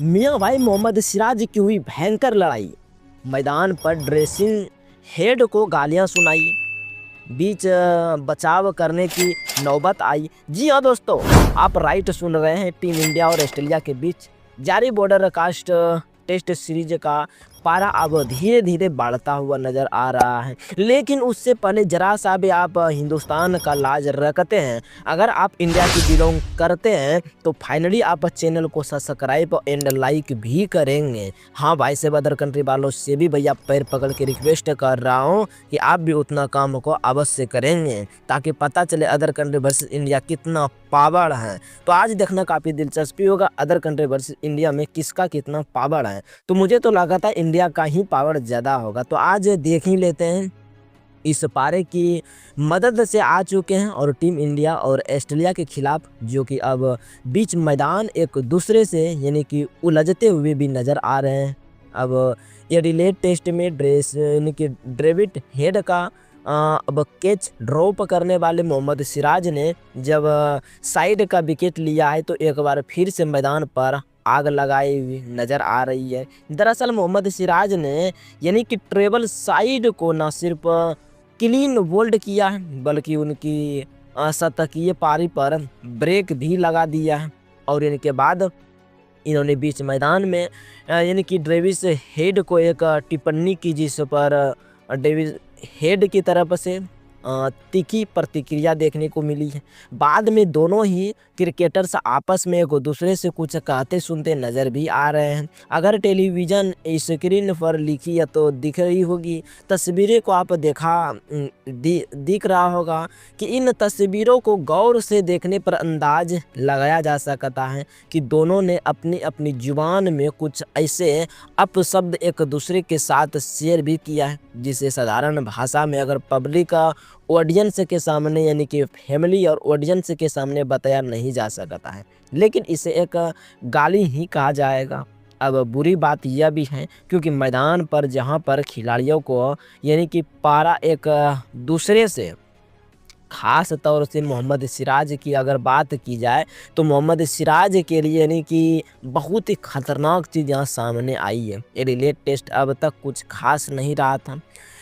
मियां भाई मोहम्मद सिराज की हुई भयंकर लड़ाई। मैदान पर ड्रेसिंग हेड को गालियां सुनाई, बीच बचाव करने की नौबत आई। जी हाँ दोस्तों, आप राइट सुन रहे हैं। टीम इंडिया और ऑस्ट्रेलिया के बीच जारी बॉर्डर कास्ट टेस्ट सीरीज का पारा अब धीरे धीरे बढ़ता हुआ नजर आ रहा है। लेकिन उससे पहले जरा सा भी आप हिंदुस्तान का लाज रखते हैं, अगर आप इंडिया की बिलोंग करते हैं तो फाइनली आप चैनल को सब्सक्राइब एंड लाइक भी करेंगे। हाँ भाई, से अदर कंट्री वालों से भी भैया पैर पकड़ के रिक्वेस्ट कर रहा हूँ कि आप भी उतना काम को अवश्य करेंगे, ताकि पता चले अदर कंट्री वर्सेस इंडिया कितना पावर है। तो आज देखना काफ़ी दिलचस्पी होगा, अदर कंट्री वर्सेस इंडिया में किसका कितना पावर है। तो मुझे तो लगा था इंडिया का ही पावर ज़्यादा होगा। तो आज देख ही लेते हैं। इस पारे की मदद से आ चुके हैं और टीम इंडिया और ऑस्ट्रेलिया के खिलाफ, जो कि अब बीच मैदान एक दूसरे से यानी कि उलझते हुए भी नज़र आ रहे हैं। अब ये रिलेट टेस्ट में यानी कि डेविड हेड का अब कैच ड्रॉप करने वाले मोहम्मद सिराज ने जब साइड का विकेट लिया है तो एक बार फिर से मैदान पर आग लगाई हुई नज़र आ रही है। दरअसल मोहम्मद सिराज ने यानी कि ट्रेबल साइड को न सिर्फ क्लीन बोल्ड किया है, बल्कि उनकी शतकीय पारी पर ब्रेक भी लगा दिया है। और इनके बाद इन्होंने बीच मैदान में यानी कि डेविड हेड को एक टिप्पणी की, जिस पर डेविड हेड की तरफ से तीखी प्रतिक्रिया देखने को मिली है। बाद में दोनों ही क्रिकेटर्स आपस में एक दूसरे से कुछ कहते सुनते नज़र भी आ रहे हैं। अगर टेलीविज़न स्क्रीन पर लिखी है तो दिख रही होगी, तस्वीरें को आप दिख रहा होगा कि इन तस्वीरों को गौर से देखने पर अंदाज लगाया जा सकता है कि दोनों ने अपनी अपनी जुबान में कुछ ऐसे अपशब्द एक दूसरे के साथ शेयर भी किया है, जिसे साधारण भाषा में अगर पब्लिक ऑडियंस के सामने यानी कि फैमिली और ऑडियंस के सामने बताया नहीं जा सकता है, लेकिन इसे एक गाली ही कहा जाएगा। अब बुरी बात यह भी है क्योंकि मैदान पर जहां पर खिलाड़ियों को यानी कि पारा एक दूसरे से, ख़ास तौर से मोहम्मद सिराज की अगर बात की जाए तो मोहम्मद सिराज के लिए यानी कि बहुत ही ख़तरनाक चीज़ यहाँ सामने आई है। ये रिलेट टेस्ट अब तक कुछ खास नहीं रहा था।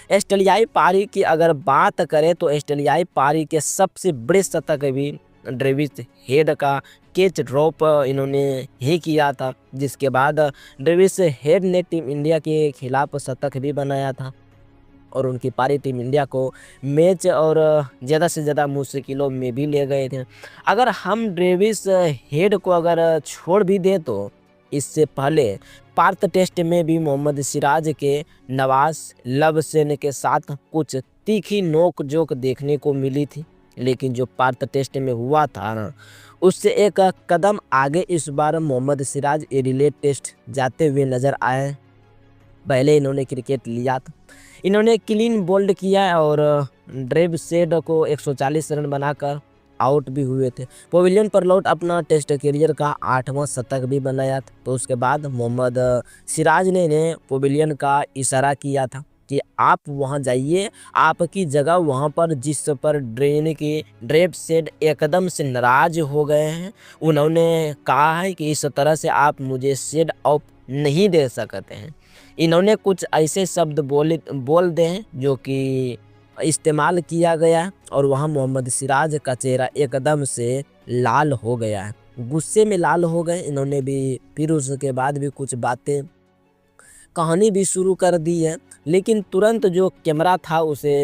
ऑस्ट्रेलियाई पारी की अगर बात करें तो ऑस्ट्रेलियाई पारी के सबसे बड़े शतक भी डेविड हेड का कैच ड्रॉप इन्होंने ही किया था, जिसके बाद डेविड हेड ने टीम इंडिया के खिलाफ शतक भी बनाया था और उनकी पारी टीम इंडिया को मैच और ज़्यादा से ज़्यादा मुश्किलों में भी ले गए थे। अगर हम डेविड हेड को अगर छोड़ भी दें तो इससे पहले पार्थ टेस्ट में भी मोहम्मद सिराज के नवाज लवसेन के साथ कुछ तीखी नोक जोक देखने को मिली थी, लेकिन जो पार्थ टेस्ट में हुआ था ना, उससे एक कदम आगे इस बार मोहम्मद सिराज ए रिलेट टेस्ट जाते हुए नज़र आए। पहले इन्होंने क्रिकेट लिया था, इन्होंने क्लीन बोल्ड किया और ड्रेव सेड को 140 रन बनाकर आउट भी हुए थे। पवेलियन पर लौट अपना टेस्ट करियर का 8वां शतक भी बनाया था। तो उसके बाद मोहम्मद सिराज ने इन्हें पवेलियन का इशारा किया था कि आप वहां जाइए, आपकी जगह वहां पर, जिस पर ड्रेन के ड्रेव सेड एकदम से नाराज हो गए हैं। उन्होंने कहा है कि इस तरह से आप मुझे सेड ऑफ नहीं दे सकते हैं। इन्होंने कुछ ऐसे शब्द बोल दे हैं जो कि इस्तेमाल किया गया और वहाँ मोहम्मद सिराज का चेहरा एकदम से लाल हो गया है, गुस्से में लाल हो गए। इन्होंने भी फिर उसके बाद भी कुछ बातें कहानी भी शुरू कर दी है, लेकिन तुरंत जो कैमरा था उसे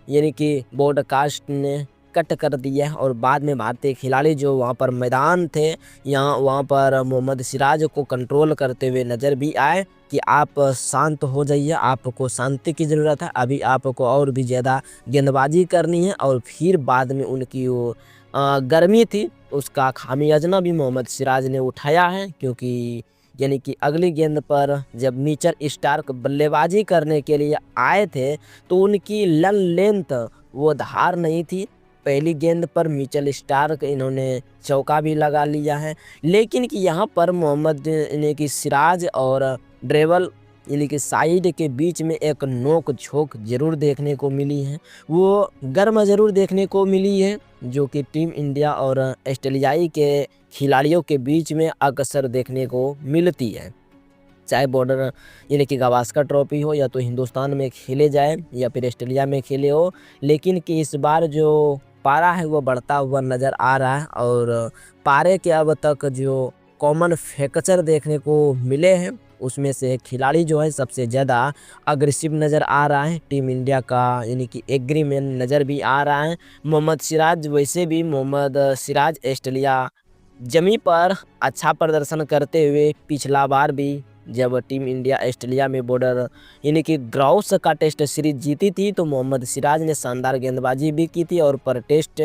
यानी कि ब्रॉडकास्ट ने कट कर दिया है और बाद में भारतीय खिलाड़ी जो वहाँ पर मैदान थे वहाँ पर मोहम्मद सिराज को कंट्रोल करते हुए नज़र भी आए कि आप शांत हो जाइए, आपको शांति की ज़रूरत है, अभी आपको और भी ज़्यादा गेंदबाजी करनी है। और फिर बाद में उनकी वो गर्मी थी, उसका खामियाजा भी मोहम्मद सिराज ने उठाया है, क्योंकि यानी कि अगली गेंद पर जब मिचेल स्टार्क बल्लेबाजी करने के लिए आए थे तो उनकी लन लेंथ वो धार नहीं थी। पहली गेंद पर मिचेल स्टार्क इन्होंने चौका भी लगा लिया है, लेकिन कि यहाँ पर मोहम्मद यानी कि सिराज और यानी कि साइड के बीच में एक नोक झोंक जरूर देखने को मिली है, वो गर्म जरूर देखने को मिली है, जो कि टीम इंडिया और ऑस्ट्रेलियाई के खिलाड़ियों के बीच में अक्सर देखने को मिलती है। चाहे बॉर्डर यानी कि गावस्कर ट्रॉफी हो या तो हिंदुस्तान में खेले जाए या फिर ऑस्ट्रेलिया में खेले हो, लेकिन कि इस बार जो पारा है वो बढ़ता हुआ नज़र आ रहा है और पारे के अब तक जो कॉमन फैक्टर देखने को मिले हैं उसमें से खिलाड़ी जो है सबसे ज़्यादा अग्रेसिव नज़र आ रहा है टीम इंडिया का, यानी कि एग्रीमेंट नज़र भी आ रहा है। मोहम्मद सिराज, वैसे भी मोहम्मद सिराज ऑस्ट्रेलिया जमी पर अच्छा प्रदर्शन करते हुए पिछला बार भी जब टीम इंडिया ऑस्ट्रेलिया में बॉर्डर यानी कि ग्राउस का टेस्ट सीरीज जीती थी तो मोहम्मद सिराज ने शानदार गेंदबाजी भी की थी और पर टेस्ट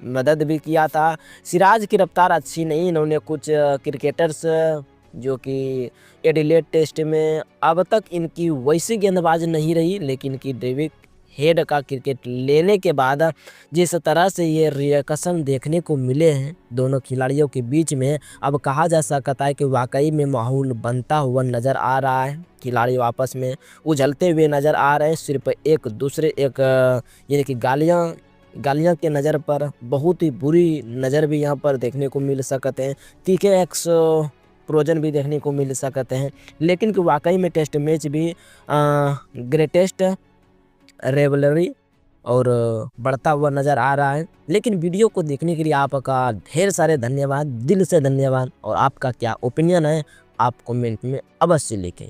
मदद भी किया था। सिराज की रफ्तार अच्छी नहीं, इन्होंने कुछ क्रिकेटर्स जो कि एडिलेड टेस्ट में अब तक इनकी वैसी गेंदबाज नहीं रही, लेकिन कि डेविड हेड का क्रिकेट लेने के बाद जिस तरह से ये रिएक्शन देखने को मिले हैं दोनों खिलाड़ियों के बीच में, अब कहा जा सकता है कि वाकई में माहौल बनता हुआ नज़र आ रहा है। खिलाड़ी आपस में उछलते हुए नज़र आ रहे हैं, सिर्फ एक दूसरे यानी कि गालियाँ के नज़र पर बहुत ही बुरी नज़र भी यहाँ पर देखने को मिल सकते हैं। TKX प्रोजन भी देखने को मिल सकते हैं, लेकिन कि वाकई में टेस्ट मैच भी ग्रेटेस्ट रेवलरी और बढ़ता हुआ नज़र आ रहा है। लेकिन वीडियो को देखने के लिए आपका ढेर सारे धन्यवाद, दिल से धन्यवाद। और आपका क्या ओपिनियन है आप कमेंट में अवश्य लिखें।